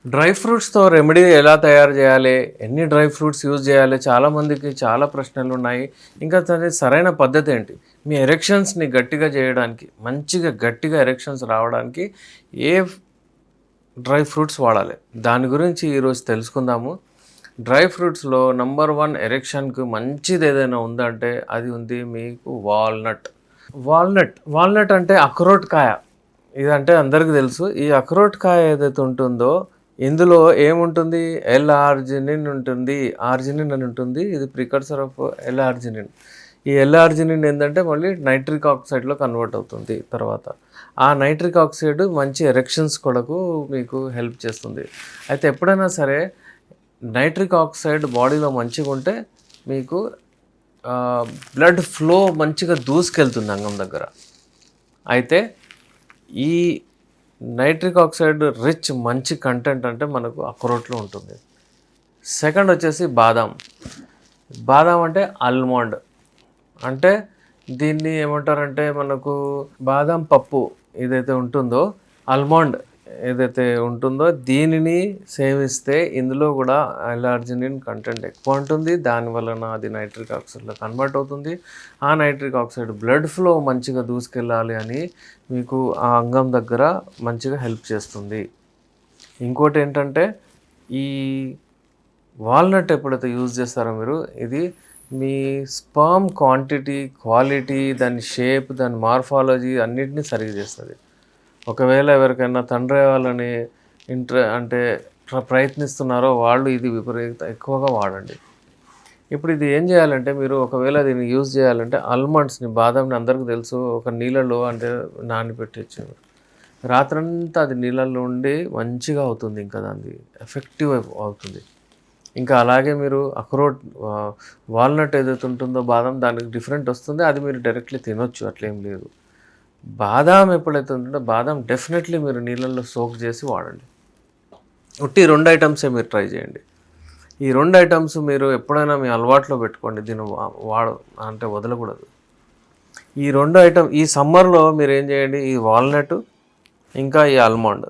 Dry ఫ్రూట్స్‌తో remedy ఎలా తయారు చేయాలి? ఎన్ని డ్రై ఫ్రూట్స్ యూజ్ చేయాలి? చాలామందికి చాలా ప్రశ్నలున్నాయి. ఇంకా దాని సరైన పద్ధతేంటి? మీ ఎరెక్షన్స్‌ని గట్టిగా చేయడానికి, మంచిగా గట్టిగా ఎరెక్షన్స్ రావడానికి ఏ డ్రై ఫ్రూట్స్ వాడాలి? దాని గురించి ఈరోజు తెలుసుకుందాము. డ్రై ఫ్రూట్స్‌లో నంబర్ 1 ఎరెక్షన్‌కి మంచిదేదైనా ఉందంటే అది ఉంది మీకు వాల్‌నట్. వాల్‌నట్ అంటే అక్రోట్ కాయ. ఇదంటే అందరికీ తెలుసు. ఈ అక్రోట్ కాయ ఏదైతే ఉంటుందో ఇందులో ఏముంటుంది? ఎల్ ఆర్జినిన్ ఉంటుంది. ఆర్జినిన్ అని ఉంటుంది. ఇది ప్రికర్సర్ ఆఫ్ ఎల్ ఆర్జినిన్. ఈ ఎల్ ఆర్జినిన్ ఏందంటే మళ్ళీ నైట్రిక్ ఆక్సైడ్‌లో కన్వర్ట్ అవుతుంది తర్వాత. ఆ నైట్రిక్ ఆక్సైడ్ మంచి ఎరెక్షన్స్ కొరకు మీకు హెల్ప్ చేస్తుంది. అయితే ఎప్పుడైనా సరే నైట్రిక్ ఆక్సైడ్ బాడీలో మంచిగుంటే మీకు బ్లడ్ ఫ్లో మంచిగా దూసుకెళ్తుంది అంగం దగ్గర. అయితే ఈ నైట్రిక్ ఆక్సైడ్ రిచ్ మంచి కంటెంట్ అంటే మనకు అక్రోట్లో ఉంటుంది. సెకండ్ వచ్చేసి బాదాం. బాదాం అంటే ఆల్మండ్. అంటే దీన్ని ఏమంటారంటే మనకు బాదాం పప్పు ఏదైతే ఉంటుందో ఆల్మండ్ ఏదైతే ఉంటుందో దీనిని సేవిస్తే ఇందులో కూడా ఎల్-ఆర్జినిన్ కంటెంట్ ఎక్కువ ఉంటుంది. దాని వలన అది నైట్రిక్ ఆక్సైడ్లో కన్వర్ట్ అవుతుంది. ఆ నైట్రిక్ ఆక్సైడ్ బ్లడ్ ఫ్లో మంచిగా దూసుకెళ్ళాలి అని మీకు ఆ అంగం దగ్గర మంచిగా హెల్ప్ చేస్తుంది. ఇంకోటి ఏంటంటే ఈ వాల్నట్ ఎప్పుడైతే యూజ్ చేస్తారో మీరు ఇది మీ స్పర్మ్ క్వాంటిటీ, క్వాలిటీ, దాని షేప్, దాని మార్ఫాలజీ అన్నిటిని సరిగ్గా చేస్తుంది. ఒకవేళ ఎవరికైనా తండ్రి అవ్వాలని అంటే ప్రయత్నిస్తున్నారో వాళ్ళు ఇది ఎక్కువగా వాడండి. ఇప్పుడు ఇది ఏం చేయాలంటే మీరు ఒకవేళ దీన్ని యూజ్ చేయాలంటే ఆల్మండ్స్‌ని, బాదంని అందరికీ తెలుసు ఒక నీళ్ళలో అంటే నానబెట్టొచ్చు. రాత్రంతా అది నీళ్ళల్లో ఉండి మంచిగా అవుతుంది. ఇంకా దానిది ఎఫెక్టివ్ అవుతుంది. ఇంకా అలాగే మీరు అక్రోట్ వాల్నట్ ఏదైతే ఉంటుందో బాదం దానికి డిఫరెంట్ వస్తుంది. అది మీరు డైరెక్ట్‌లీ తినొచ్చు అట్లేం లేదు. బాదాం ఎప్పుడైతే ఉంటుందో బాదాం డెఫినెట్లీ మీరు నీళ్ళల్లో సోక్ చేసి వాడండి. ఉట్టి 2 ఐటమ్సే మీరు ట్రై చేయండి. ఈ 2 ఐటమ్స్ మీరు ఎప్పుడైనా మీ అలవాట్లో పెట్టుకోండి. దీన్ని అంటే వదలకూడదు. ఈ 2 ఐటమ్ ఈ సమ్మర్‌లో మీరేం చేయండి ఈ వాల్నట్ ఇంకా ఈ ఆల్మండ్.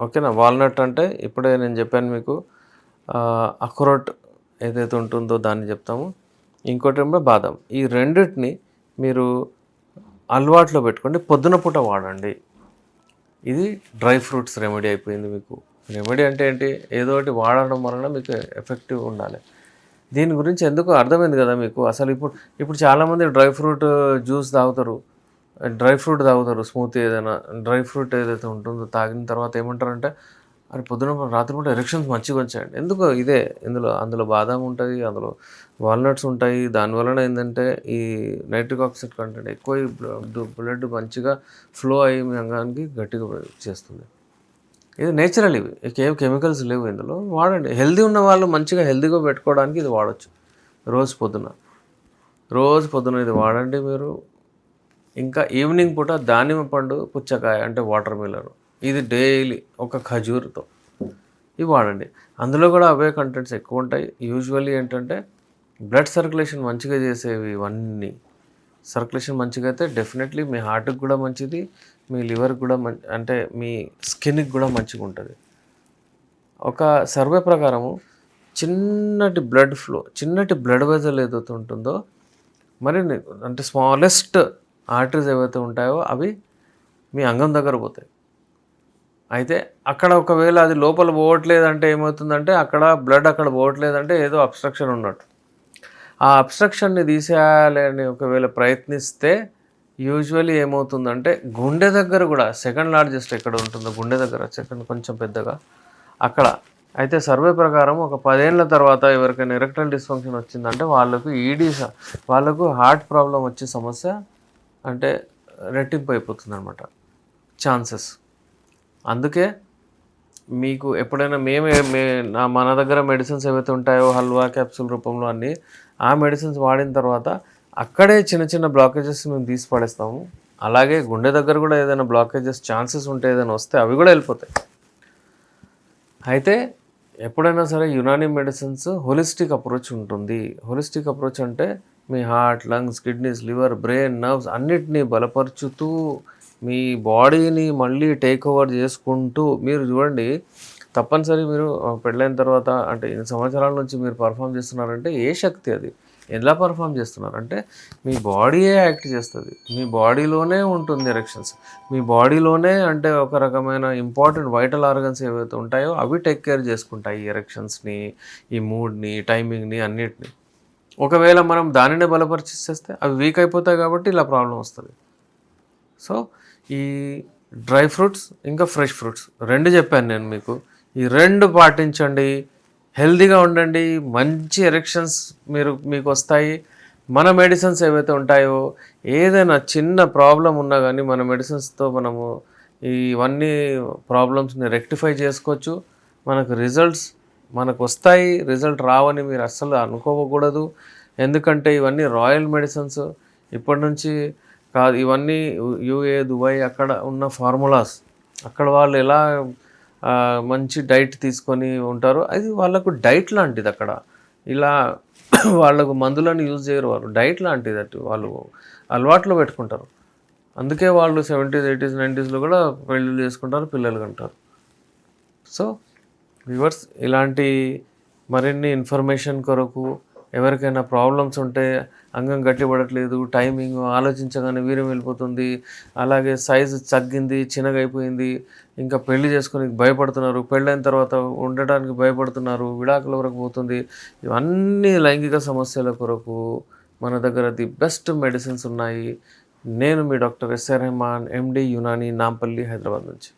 ఓకేనా? వాల్నట్ అంటే ఇప్పుడే నేను చెప్పాను మీకు అక్రోట్ ఏదైతే ఉంటుందో దాన్ని చెప్తాము. ఇంకోటేమో బాదం. ఈ రెండిటిని మీరు అలవాట్లో పెట్టుకోండి. పొద్దున పూట వాడండి. ఇది డ్రై ఫ్రూట్స్ రెమెడీ అయిపోయింది మీకు. రెమెడీ అంటే ఏంటి? ఏదో ఒకటి వాడడం వలన మీకు ఎఫెక్టివ్ ఉండాలి. దీని గురించి ఎందుకో అర్థమైంది కదా మీకు. అసలు ఇప్పుడు చాలామంది డ్రై ఫ్రూట్ జ్యూస్ తాగుతారు. డ్రై ఫ్రూట్ తాగుతారు స్మూతీ ఏదైనా. డ్రై ఫ్రూట్ ఏదైతే ఉంటుందో తాగిన తర్వాత ఏమంటారంటే అది పొద్దున రాత్రిపూట ఎరెక్షన్స్ మంచిగా వచ్చాయండి. ఎందుకో ఇదే అందులో బాదాం ఉంటుంది, అందులో వాల్నట్స్ ఉంటాయి. దానివలన ఏంటంటే ఈ నైట్రిక్ ఆక్సైడ్ కంటెంట్ ఎక్కువ బ్లడ్ మంచిగా ఫ్లో అయ్యి మీ అంగానికి గట్టిగా చేస్తుంది. ఇది నేచురల్ ఇవి. ఏం కెమికల్స్ లేవు ఇందులో. వాడండి. హెల్తీ ఉన్న వాళ్ళు మంచిగా హెల్తీగా పెట్టుకోవడానికి ఇది వాడచ్చు. రోజు పొద్దున ఇది వాడండి మీరు. ఇంకా ఈవినింగ్ పూట దానిమ్మ పండు, పుచ్చకాయ అంటే వాటర్ మిలన్ ఇది డైలీ ఒక ఖజూర్తో ఇవి వాడండి. అందులో కూడా అవే కంటెంట్స్ ఎక్కువ ఉంటాయి. యూజువల్లీ ఏంటంటే బ్లడ్ సర్క్యులేషన్ మంచిగా చేసేవి ఇవన్నీ. సర్క్యులేషన్ మంచిగా అయితే డెఫినెట్లీ మీ హార్ట్కి కూడా మంచిది, మీ లివర్కి కూడా అంటే మీ స్కిన్కి కూడా మంచిగా ఉంటుంది. ఒక సర్వే ప్రకారము చిన్నటి బ్లడ్ వెజల్ ఏదైతే ఉంటుందో మరి అంటే స్మాలెస్ట్ ఆర్టరీస్ ఏవైతే ఉంటాయో అవి మీ అంగం దగ్గర పోతాయి. అయితే అక్కడ ఒకవేళ అది లోపల పోవట్లేదంటే ఏమవుతుందంటే అక్కడ బ్లడ్ అక్కడ పోవట్లేదంటే ఏదో అబ్స్ట్రక్షన్ ఉన్నట్టు. ఆ అబ్స్ట్రక్షన్ని తీసేయాలి అని ఒకవేళ ప్రయత్నిస్తే యూజువల్లీ ఏమవుతుందంటే గుండె దగ్గర కూడా సెకండ్ లార్జెస్ట్ ఎక్కడ ఉంటుందో గుండె దగ్గర సెకండ్ కొంచెం పెద్దగా అక్కడ. అయితే సర్వే ప్రకారం ఒక 10 ఏళ్ల తర్వాత ఎవరికైనా ఎరెక్టైల్ డిస్ఫంక్షన్ వచ్చిందంటే వాళ్ళకు హార్ట్ ప్రాబ్లం వచ్చే సమస్య అంటే రెట్టింపు అయిపోతుంది అనమాట ఛాన్సెస్. అందుకే మీకు ఎప్పుడైనా మన దగ్గర మెడిసిన్స్ ఏవైతే ఉంటాయో హల్వా క్యాప్సూల్ రూపంలో అన్నీ ఆ మెడిసిన్స్ వాడిన తర్వాత అక్కడే చిన్న చిన్న బ్లాకేజెస్ మేము తీసి పడేస్తాము. అలాగే గుండె దగ్గర కూడా ఏదైనా బ్లాకేజెస్ ఛాన్సెస్ ఉంటే ఏదైనా వస్తే అవి కూడా వెళ్ళిపోతాయి. అయితే ఎప్పుడైనా సరే యునానీ మెడిసిన్స్ హోలిస్టిక్ అప్రోచ్ ఉంటుంది. హోలిస్టిక్ అప్రోచ్ అంటే మీ heart, lungs, kidneys, liver, brain, nerves అన్నిటినీ బలపరుచుతూ మీ బాడీని మళ్ళీ టేక్ ఓవర్ చేసుకుంటూ మీరు చూడండి తప్పనిసరి మీరు పెళ్ళైన తర్వాత అంటే ఇన్ని సంవత్సరాల నుంచి మీరు పర్ఫామ్ చేస్తున్నారంటే ఏ శక్తి అది? ఎలా పర్ఫామ్ చేస్తున్నారు? అంటే మీ బాడీయే యాక్ట్ చేస్తది. మీ బాడీలోనే ఉంటుంది ఎరెక్షన్స్. మీ బాడీలోనే అంటే ఒక రకమైన ఇంపార్టెంట్ వైటల్ ఆర్గన్స్ ఏవైతే ఉంటాయో అవి టేక్ కేర్ చేసుకుంటాయి ఈ ఎరెక్షన్స్‌ని, ఈ మూడ్‌ని, టైమింగ్‌ని అన్నిటిని. ఒకవేళ మనం దానినే బలపరిచేస్తే అవి వీక్ అయిపోతాయి కాబట్టి ఇలా ప్రాబ్లమ్ వస్తది. సో, ఈ డ్రై ఫ్రూట్స్ ఇంకా ఫ్రెష్ ఫ్రూట్స్ 2 చెప్పాను నేను మీకు. ఈ 2 పాటించండి. హెల్తీగా ఉండండి. మంచి ఎరెక్షన్స్ మీకొస్తాయి. మన మెడిసిన్స్ ఏవైతే ఉంటాయో ఏదైనా చిన్న ప్రాబ్లమ్ ఉన్నా గానీ మన మెడిసిన్స్‌తో మనము ఇవన్నీ ప్రాబ్లమ్స్‌ని రెక్టిఫై చేసుకోవచ్చు. మనకు రిజల్ట్స్ మనకొస్తాయి. రిజల్ట్ రావని మీరు అస్సలు అనుకోకూడదు. ఎందుకంటే ఇవన్నీ రాయల్ మెడిసిన్స్. ఇప్పటి నుంచి కాదు ఇవన్నీ యూఏ, దుబాయ్ అక్కడ ఉన్న ఫార్ములాస్. అక్కడ వాళ్ళు ఎలా మంచి డైట్ తీసుకొని ఉంటారో అది వాళ్ళకు డైట్ లాంటిదక్కడ. ఇలా వాళ్ళకు మందులను యూజ్ చేయరు వాళ్ళు. డైట్ లాంటిదది వాళ్ళు అలవాట్లో పెట్టుకుంటారు. అందుకే వాళ్ళు 70స్, 80స్, 90స్‌లో కూడా పెళ్ళిళ్ళు చేసుకుంటారు, పిల్లలు కంటారు. సో వ్యూవర్స్ ఇలాంటి మరిన్ని ఇన్ఫర్మేషన్ కొరకు ఎవరికైనా ప్రాబ్లమ్స్ ఉంటే అంగం గట్టిపడట్లేదు, టైమింగ్ ఆలోచించగానే వీర్యం వెళ్ళిపోతుంది, అలాగే సైజు తగ్గింది, చిన్నగైపోయింది, ఇంకా పెళ్లి చేసుకుని భయపడుతున్నారు, పెళ్ళైన తర్వాత ఉండటానికి భయపడుతున్నారు, విడాకుల వరకు పోతుంది, ఇవన్నీ లైంగిక సమస్యల కొరకు మన దగ్గర ది బెస్ట్ మెడిసిన్స్ ఉన్నాయి. నేను మీ డాక్టర్ ఎస్ఆర్ రెహమాన్, ఎండి యునాని, నాంపల్లి, హైదరాబాద్ నుంచి.